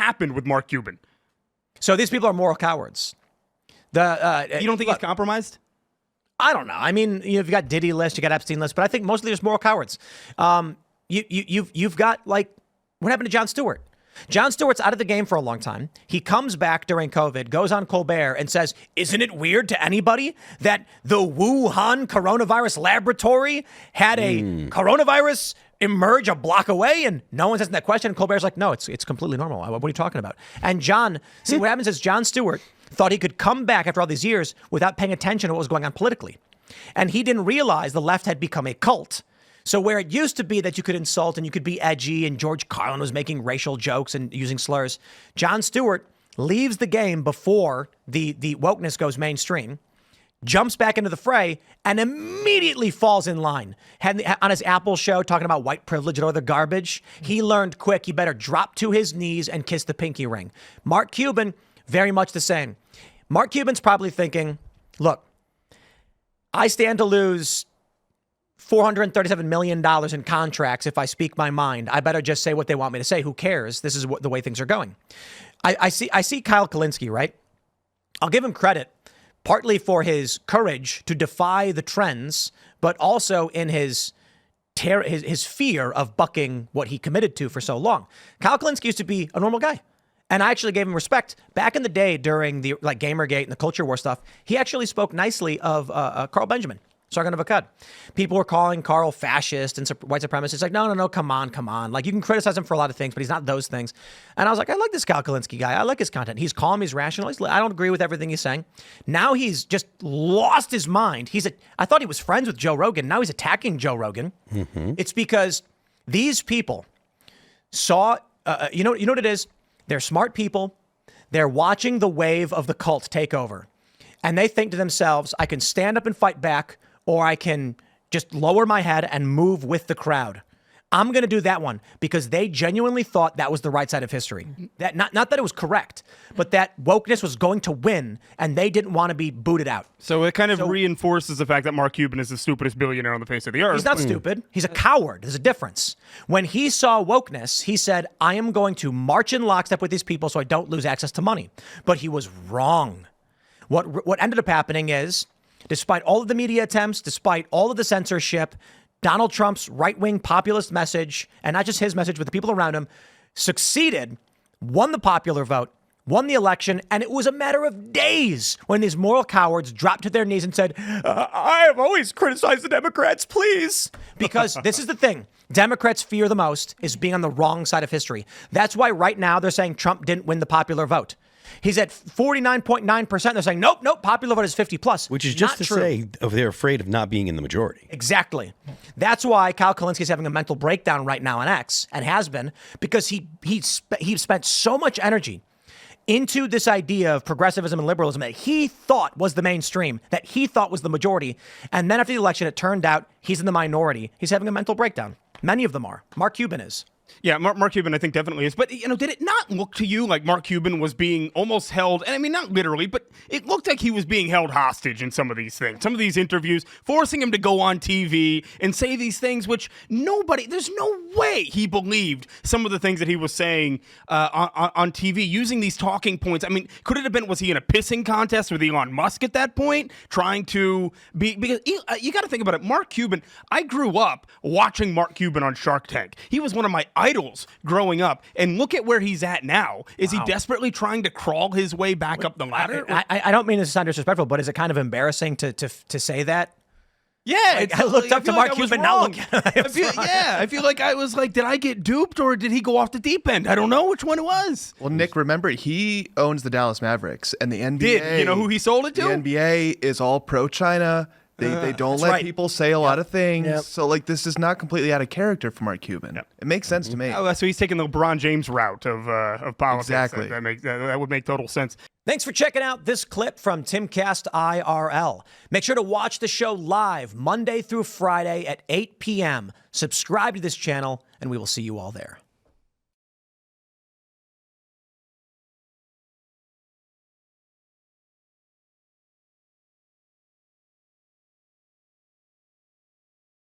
happened with Mark Cuban. So these people are moral cowards. You don't think he's compromised? I don't know. I mean, you've got Diddy list, you got Epstein list, but I think mostly there's moral cowards. You've got, like, what happened to Jon Stewart? Jon Stewart's out of the game for a long time. He comes back during COVID, goes on Colbert and says, isn't it weird to anybody that the Wuhan coronavirus laboratory had a coronavirus emerge a block away? And no one's asking that question. And Colbert's like, no, it's completely normal. What are you talking about? And what happens is Jon Stewart thought he could come back after all these years without paying attention to what was going on politically. And he didn't realize the left had become a cult. So where it used to be that you could insult and you could be edgy and George Carlin was making racial jokes and using slurs, Jon Stewart leaves the game before the wokeness goes mainstream, jumps back into the fray, and immediately falls in line. On his Apple show talking about white privilege and other garbage, he learned quick he better drop to his knees and kiss the pinky ring. Mark Cuban, very much the same. Mark Cuban's probably thinking, look, I stand to lose $437 million in contracts if I speak my mind. I better just say what they want me to say. Who cares? This is the way things are going. I see Kyle Kalinske, right? I'll give him credit partly for his courage to defy the trends, but also in his fear of bucking what he committed to for so long. Kyle Kalinske used to be a normal guy. And I actually gave him respect. Back in the day during the Gamergate and the culture war stuff, he actually spoke nicely of Carl Benjamin. Sargon of Akkad. People were calling Carl fascist and white supremacist. It's like, no, come on. Like, you can criticize him for a lot of things, but he's not those things. And I was like, I like this Kyle Kalinske guy. I like his content. He's calm. He's rational. I don't agree with everything he's saying. Now he's just lost his mind. I thought he was friends with Joe Rogan. Now he's attacking Joe Rogan. Mm-hmm. It's because these people saw, you know what it is? They're smart people. They're watching the wave of the cult take over. And they think to themselves, I can stand up and fight back, or I can just lower my head and move with the crowd. I'm going to do that one because they genuinely thought that was the right side of history. That not that it was correct, but that wokeness was going to win, and they didn't want to be booted out. So it kind of reinforces the fact that Mark Cuban is the stupidest billionaire on the face of the earth. He's not stupid. He's a coward. There's a difference. When he saw wokeness, he said, I am going to march in lockstep with these people so I don't lose access to money. But he was wrong. What ended up happening is, despite all of the media attempts, despite all of the censorship, Donald Trump's right-wing populist message, and not just his message, but the people around him, succeeded, won the popular vote, won the election, and it was a matter of days when these moral cowards dropped to their knees and said, I have always criticized the Democrats, please. Because this is the thing. Democrats fear the most is being on the wrong side of history. That's why right now they're saying Trump didn't win the popular vote. He's at 49.9%. They're saying, nope, popular vote is 50 plus. Which is just to say they're afraid of not being in the majority. Exactly. That's why Kyle Kalinske is having a mental breakdown right now on X, and has been, because he spent so much energy into this idea of progressivism and liberalism that he thought was the mainstream, that he thought was the majority. And then after the election, it turned out he's in the minority. He's having a mental breakdown. Many of them are. Mark Cuban is. Yeah, Mark Cuban, I think, definitely is. But, did it not look to you like Mark Cuban was being almost held, and I mean, not literally, but it looked like he was being held hostage in some of these things, some of these interviews, forcing him to go on TV and say these things, which there's no way he believed some of the things that he was saying on TV, using these talking points. I mean, could it have been, was he in a pissing contest with Elon Musk at that point, trying to be, because you got to think about it. Mark Cuban, I grew up watching Mark Cuban on Shark Tank. He was one of my idols growing up, and look at where he's at now. Is he desperately trying to crawl his way back up the ladder? I don't mean to sound disrespectful, but is it kind of embarrassing to say that? Yeah, I looked up to Mark Cuban, now look at him. I feel like I was like, did I get duped or did he go off the deep end? I don't know which one it was. Well, Nick, remember, he owns the Dallas Mavericks, and the NBA. You know who he sold it to? The NBA is all pro-China. They don't let people say a lot of things. Yep. So, this is not completely out of character for Mark Cuban. Yep. It makes sense to me. Oh, so he's taking the LeBron James route of politics. Exactly. That would make total sense. Thanks for checking out this clip from Timcast IRL. Make sure to watch the show live Monday through Friday at 8 p.m. Subscribe to this channel, and we will see you all there.